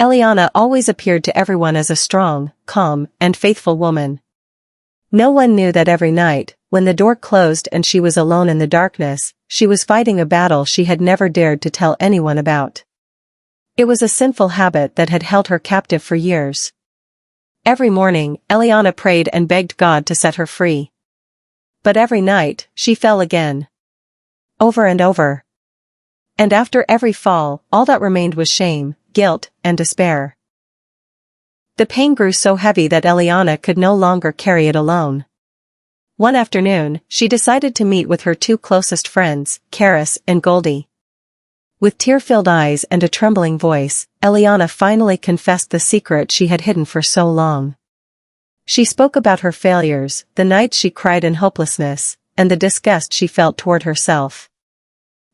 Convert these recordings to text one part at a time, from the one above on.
Eliana always appeared to everyone as a strong, calm, and faithful woman. No one knew that every night, when the door closed and she was alone in the darkness, she was fighting a battle she had never dared to tell anyone about. It was a sinful habit that had held her captive for years. Every morning, Eliana prayed and begged God to set her free. But every night, she fell again. Over and over. And after every fall, all that remained was shame, guilt, and despair. The pain grew so heavy that Eliana could no longer carry it alone. One afternoon, she decided to meet with her two closest friends, Karis and Goldie. With tear-filled eyes and a trembling voice, Eliana finally confessed the secret she had hidden for so long. She spoke about her failures, the nights she cried in hopelessness, and the disgust she felt toward herself.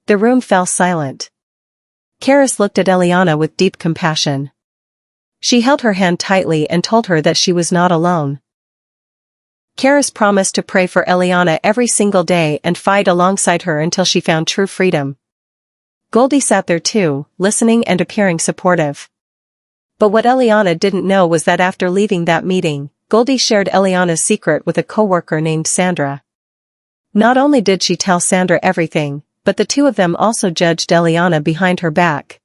The room fell silent. Karis looked at Eliana with deep compassion. She held her hand tightly and told her that she was not alone. Karis promised to pray for Eliana every single day and fight alongside her until she found true freedom. Goldie sat there too, listening and appearing supportive. But what Eliana didn't know was that after leaving that meeting, Goldie shared Eliana's secret with a coworker named Sandra. Not only did she tell Sandra everything, but the two of them also judged Eliana behind her back.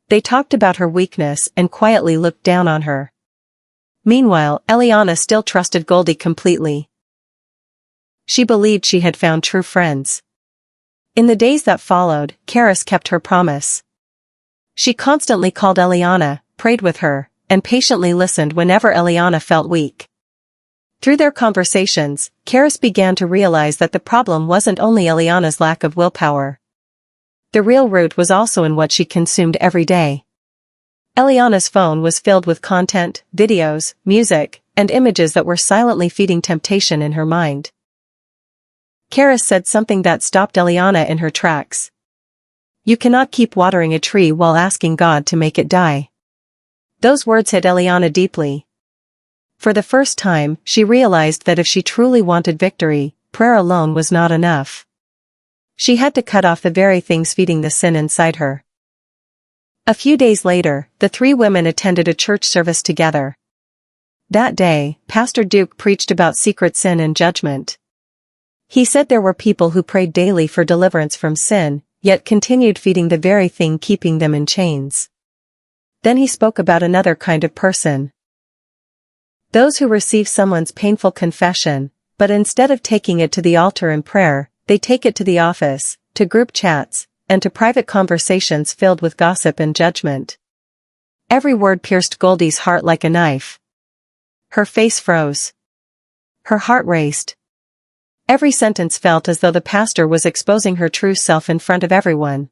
They talked about her weakness and quietly looked down on her. Meanwhile, Eliana still trusted Goldie completely. She believed she had found true friends. In the days that followed, Karis kept her promise. She constantly called Eliana, prayed with her, and patiently listened whenever Eliana felt weak. Through their conversations, Karis began to realize that the problem wasn't only Eliana's lack of willpower. The real root was also in what she consumed every day. Eliana's phone was filled with content, videos, music, and images that were silently feeding temptation in her mind. Karis said something that stopped Eliana in her tracks. "You cannot keep watering a tree while asking God to make it die." Those words hit Eliana deeply. For the first time, she realized that if she truly wanted victory, prayer alone was not enough. She had to cut off the very things feeding the sin inside her. A few days later, the three women attended a church service together. That day, Pastor Duke preached about secret sin and judgment. He said there were people who prayed daily for deliverance from sin, yet continued feeding the very thing keeping them in chains. Then he spoke about another kind of person. Those who receive someone's painful confession, but instead of taking it to the altar in prayer, they take it to the office, to group chats, and to private conversations filled with gossip and judgment. Every word pierced Goldie's heart like a knife. Her face froze. Her heart raced. Every sentence felt as though the pastor was exposing her true self in front of everyone.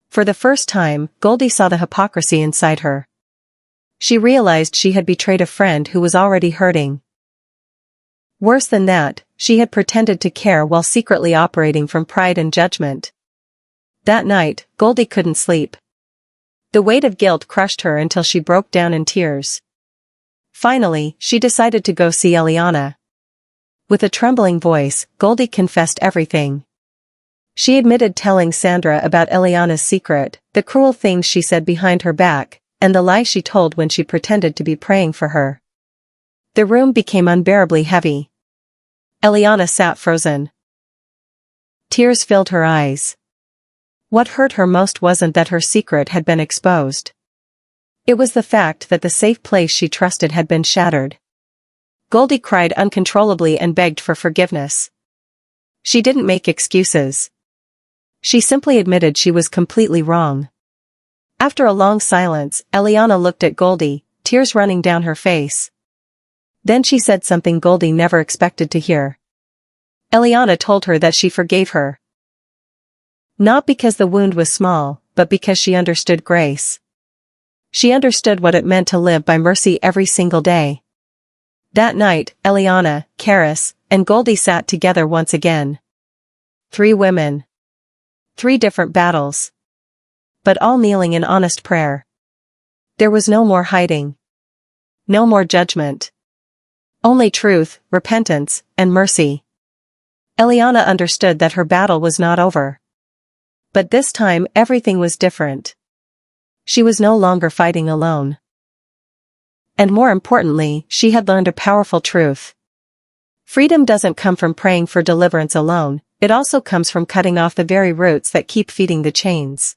For the first time, Goldie saw the hypocrisy inside her. She realized she had betrayed a friend who was already hurting. Worse than that, she had pretended to care while secretly operating from pride and judgment. That night, Goldie couldn't sleep. The weight of guilt crushed her until she broke down in tears. Finally, she decided to go see Eliana. With a trembling voice, Goldie confessed everything. She admitted telling Sandra about Eliana's secret, the cruel things she said behind her back, and the lie she told when she pretended to be praying for her. The room became unbearably heavy. Eliana sat frozen. Tears filled her eyes. What hurt her most wasn't that her secret had been exposed. It was the fact that the safe place she trusted had been shattered. Goldie cried uncontrollably and begged for forgiveness. She didn't make excuses. She simply admitted she was completely wrong. After a long silence, Eliana looked at Goldie, tears running down her face. Then she said something Goldie never expected to hear. Eliana told her that she forgave her. Not because the wound was small, but because she understood grace. She understood what it meant to live by mercy every single day. That night, Eliana, Karis, and Goldie sat together once again. 3 women. 3 different battles. But all kneeling in honest prayer. There was no more hiding. No more judgment. Only truth, repentance, and mercy. Eliana understood that her battle was not over. But this time everything was different. she was no longer fighting alone. And more importantly, she had learned a powerful truth. Freedom doesn't come from praying for deliverance alone, it also comes from cutting off the very roots that keep feeding the chains.